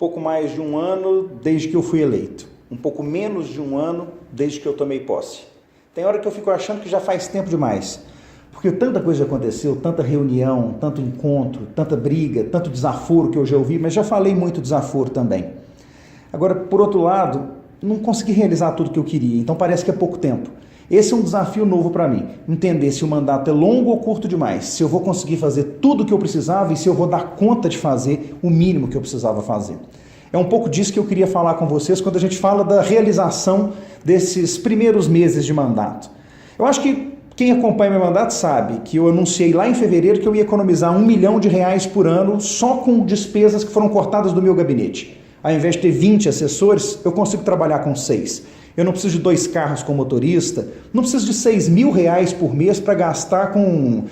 pouco mais de um ano desde que eu fui eleito, um pouco menos de um ano desde que eu tomei posse. Tem hora que eu fico achando que já faz tempo demais, porque tanta coisa aconteceu, tanta reunião, tanto encontro, tanta briga, tanto desaforo que eu já ouvi, mas já falei muito desaforo também. Agora, por outro lado, não consegui realizar tudo que eu queria, então parece que é pouco tempo. Esse é um desafio novo para mim, entender se o mandato é longo ou curto demais, se eu vou conseguir fazer tudo o que eu precisava e se eu vou dar conta de fazer o mínimo que eu precisava fazer. É um pouco disso que eu queria falar com vocês quando a gente fala da realização desses primeiros meses de mandato. Eu acho que quem acompanha meu mandato sabe que eu anunciei lá em fevereiro que eu ia economizar R$1 milhão por ano só com despesas que foram cortadas do meu gabinete. Ao invés de ter 20 assessores, eu consigo trabalhar com 6. Eu não preciso de 2 carros com motorista, não preciso de R$6 mil por mês para gastar com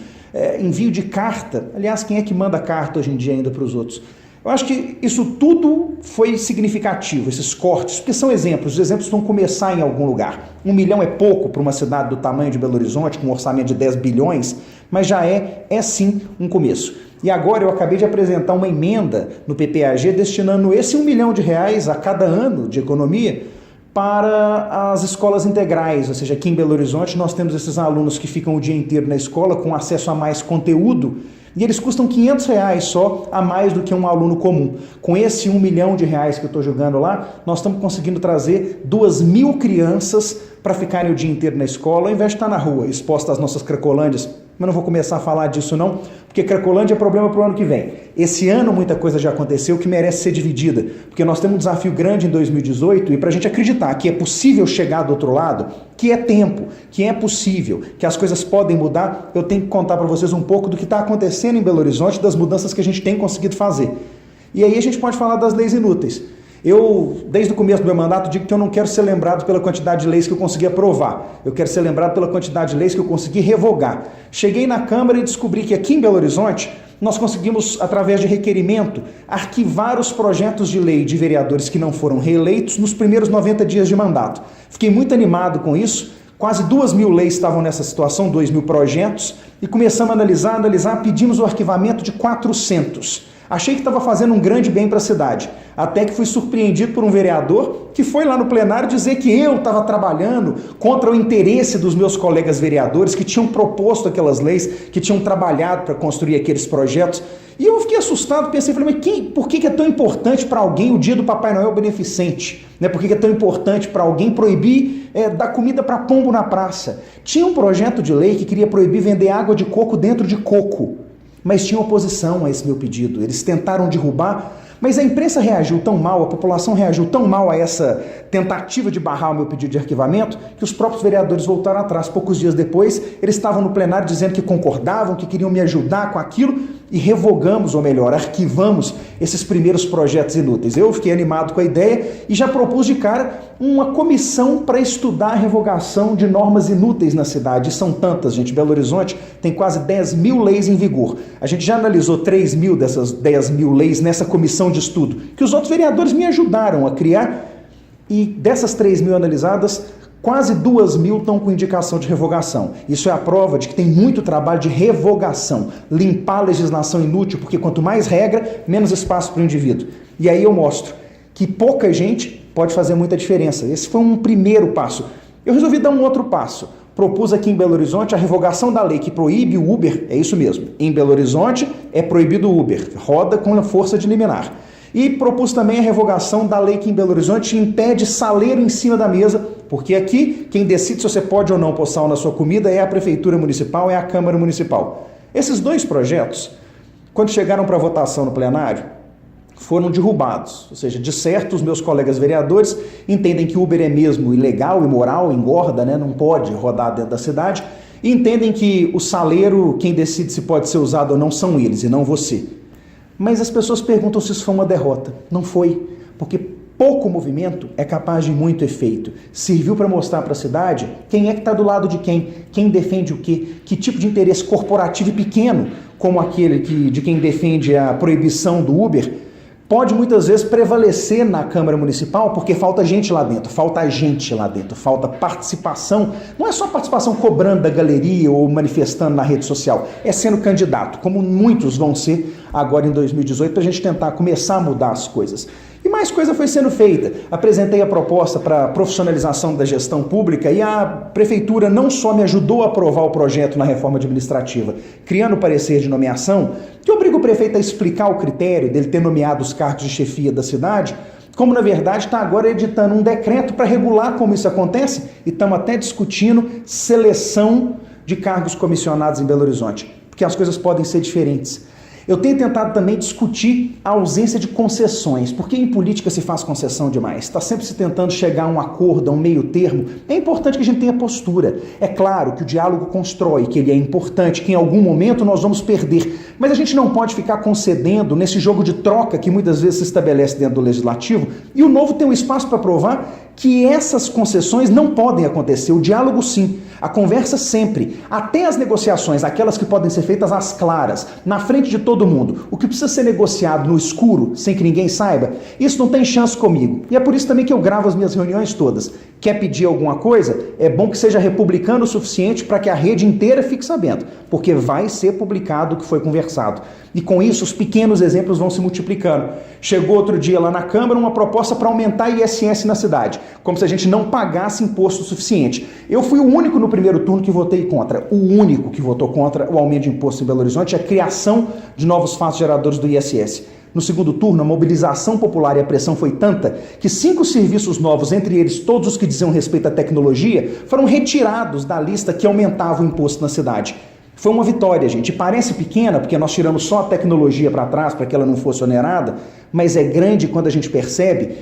envio de carta. Aliás, quem é que manda carta hoje em dia ainda para os outros? Eu acho que isso tudo foi significativo, esses cortes, porque são exemplos, os exemplos vão começar em algum lugar. 1 milhão é pouco para uma cidade do tamanho de Belo Horizonte, com um orçamento de 10 bilhões, mas já é sim um começo. E agora eu acabei de apresentar uma emenda no PPAG destinando esse R$1 milhão a cada ano de economia para as escolas integrais, ou seja, aqui em Belo Horizonte nós temos esses alunos que ficam o dia inteiro na escola com acesso a mais conteúdo e eles custam R$500 só a mais do que um aluno comum. Com esse R$1 milhão que eu estou jogando lá, nós estamos conseguindo trazer 2.000 crianças para ficarem o dia inteiro na escola, ao invés de estar na rua, expostas às nossas cracolândias. Mas não vou começar a falar disso não, porque Cracolândia é problema para o ano que vem. Esse ano muita coisa já aconteceu que merece ser dividida, porque nós temos um desafio grande em 2018 e para a gente acreditar que é possível chegar do outro lado, que é tempo, que é possível, que as coisas podem mudar, eu tenho que contar para vocês um pouco do que está acontecendo em Belo Horizonte, das mudanças que a gente tem conseguido fazer. E aí a gente pode falar das leis inúteis. Eu, desde o começo do meu mandato, digo que eu não quero ser lembrado pela quantidade de leis que eu consegui aprovar. Eu quero ser lembrado pela quantidade de leis que eu consegui revogar. Cheguei na Câmara e descobri que aqui em Belo Horizonte, nós conseguimos, através de requerimento, arquivar os projetos de lei de vereadores que não foram reeleitos nos primeiros 90 dias de mandato. Fiquei muito animado com isso. Quase 2.000 leis estavam nessa situação, 2.000 projetos, e começamos a analisar, pedimos o arquivamento de 400. Achei que estava fazendo um grande bem para a cidade, até que fui surpreendido por um vereador que foi lá no plenário dizer que eu estava trabalhando contra o interesse dos meus colegas vereadores que tinham proposto aquelas leis, que tinham trabalhado para construir aqueles projetos. E eu fiquei assustado, pensei, falei, mas por que é tão importante para alguém o dia do Papai Noel beneficente? Né? Por que é tão importante para alguém proibir dar comida para pombo na praça? Tinha um projeto de lei que queria proibir vender água de coco dentro de coco. Mas tinha oposição a esse meu pedido, eles tentaram derrubar, mas a imprensa reagiu tão mal, a população reagiu tão mal a essa tentativa de barrar o meu pedido de arquivamento, que os próprios vereadores voltaram atrás. Poucos dias depois, eles estavam no plenário dizendo que concordavam, que queriam me ajudar com aquilo, e revogamos, ou melhor, arquivamos esses primeiros projetos inúteis. Eu fiquei animado com a ideia e já propus de cara uma comissão para estudar a revogação de normas inúteis na cidade. E são tantas, gente. Belo Horizonte tem quase 10.000 leis em vigor. A gente já analisou 3.000 dessas 10.000 leis nessa comissão de estudo, que os outros vereadores me ajudaram a criar, e dessas 3.000 analisadas, quase 2.000 estão com indicação de revogação. Isso é a prova de que tem muito trabalho de revogação, limpar a legislação inútil, porque quanto mais regra, menos espaço para o indivíduo. E aí eu mostro que pouca gente pode fazer muita diferença. Esse foi um primeiro passo. Eu resolvi dar um outro passo. Propus aqui em Belo Horizonte a revogação da lei que proíbe o Uber, é isso mesmo. Em Belo Horizonte é proibido o Uber, roda com a força de liminar. E propus também a revogação da lei que em Belo Horizonte impede saleiro em cima da mesa, porque aqui quem decide se você pode ou não pôr sal na sua comida é a Prefeitura Municipal, é a Câmara Municipal. Esses dois projetos, quando chegaram para votação no plenário, foram derrubados. Ou seja, de certo, os meus colegas vereadores entendem que Uber é mesmo ilegal, imoral, engorda, né? Não pode rodar dentro da cidade, e entendem que o saleiro, quem decide se pode ser usado ou não, são eles e não você. Mas as pessoas perguntam se isso foi uma derrota. Não foi, porque pouco movimento é capaz de muito efeito. Serviu para mostrar para a cidade quem é que está do lado de quem defende o quê, que tipo de interesse corporativo e pequeno, como aquele de quem defende a proibição do Uber, pode muitas vezes prevalecer na Câmara Municipal porque falta gente lá dentro, falta participação. Não é só participação cobrando da galeria ou manifestando na rede social, é sendo candidato, como muitos vão ser agora em 2018, para a gente tentar começar a mudar as coisas. E mais coisa foi sendo feita. Apresentei a proposta para profissionalização da gestão pública e a prefeitura não só me ajudou a aprovar o projeto na reforma administrativa, criando o parecer de nomeação, que obriga o prefeito a explicar o critério dele ter nomeado os cargos de chefia da cidade, como na verdade está agora editando um decreto para regular como isso acontece e estamos até discutindo seleção de cargos comissionados em Belo Horizonte, porque as coisas podem ser diferentes. Eu tenho tentado também discutir a ausência de concessões, porque em política se faz concessão demais, está sempre se tentando chegar a um acordo, a um meio termo. É importante que a gente tenha postura. É claro que o diálogo constrói, que ele é importante, que em algum momento nós vamos perder, mas a gente não pode ficar concedendo nesse jogo de troca que muitas vezes se estabelece dentro do Legislativo, e o Novo tem um espaço para provar que essas concessões não podem acontecer. O diálogo sim, a conversa sempre, até as negociações, aquelas que podem ser feitas às claras, na frente de todo mundo. O que precisa ser negociado no escuro, sem que ninguém saiba, isso não tem chance comigo. E é por isso também que eu gravo as minhas reuniões todas. Quer pedir alguma coisa? É bom que seja republicano o suficiente para que a rede inteira fique sabendo, porque vai ser publicado o que foi conversado. E com isso os pequenos exemplos vão se multiplicando. Chegou outro dia lá na Câmara uma proposta para aumentar a ISS na cidade, como se a gente não pagasse imposto suficiente. Eu fui o único no primeiro turno que votei contra, o único que votou contra o aumento de imposto em Belo Horizonte, a criação de novos fatos geradores do ISS. No segundo turno, a mobilização popular e a pressão foi tanta que 5 serviços novos, entre eles todos os que diziam respeito à tecnologia, foram retirados da lista que aumentava o imposto na cidade. Foi uma vitória, gente. Parece pequena, porque nós tiramos só a tecnologia para trás para que ela não fosse onerada, mas é grande quando a gente percebe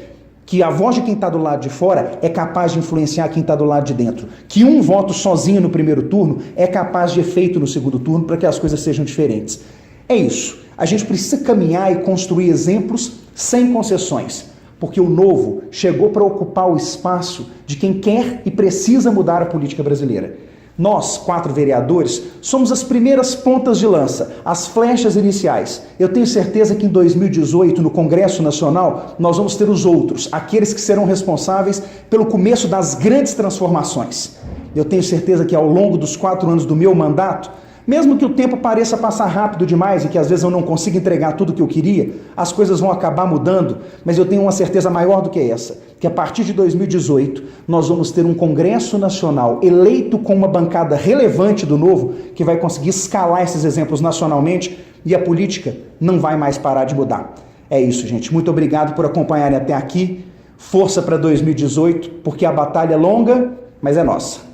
que a voz de quem está do lado de fora é capaz de influenciar quem está do lado de dentro. Que um voto sozinho no primeiro turno é capaz de efeito no segundo turno para que as coisas sejam diferentes. É isso. A gente precisa caminhar e construir exemplos sem concessões, porque o Novo chegou para ocupar o espaço de quem quer e precisa mudar a política brasileira. Nós, 4 vereadores, somos as primeiras pontas de lança, as flechas iniciais. Eu tenho certeza que em 2018, no Congresso Nacional, nós vamos ter os outros, aqueles que serão responsáveis pelo começo das grandes transformações. Eu tenho certeza que ao longo dos 4 anos do meu mandato, mesmo que o tempo pareça passar rápido demais e que às vezes eu não consiga entregar tudo o que eu queria, as coisas vão acabar mudando, mas eu tenho uma certeza maior do que essa, que a partir de 2018 nós vamos ter um Congresso Nacional eleito com uma bancada relevante do Novo, que vai conseguir escalar esses exemplos nacionalmente e a política não vai mais parar de mudar. É isso, gente. Muito obrigado por acompanharem até aqui. Força para 2018, porque a batalha é longa, mas é nossa.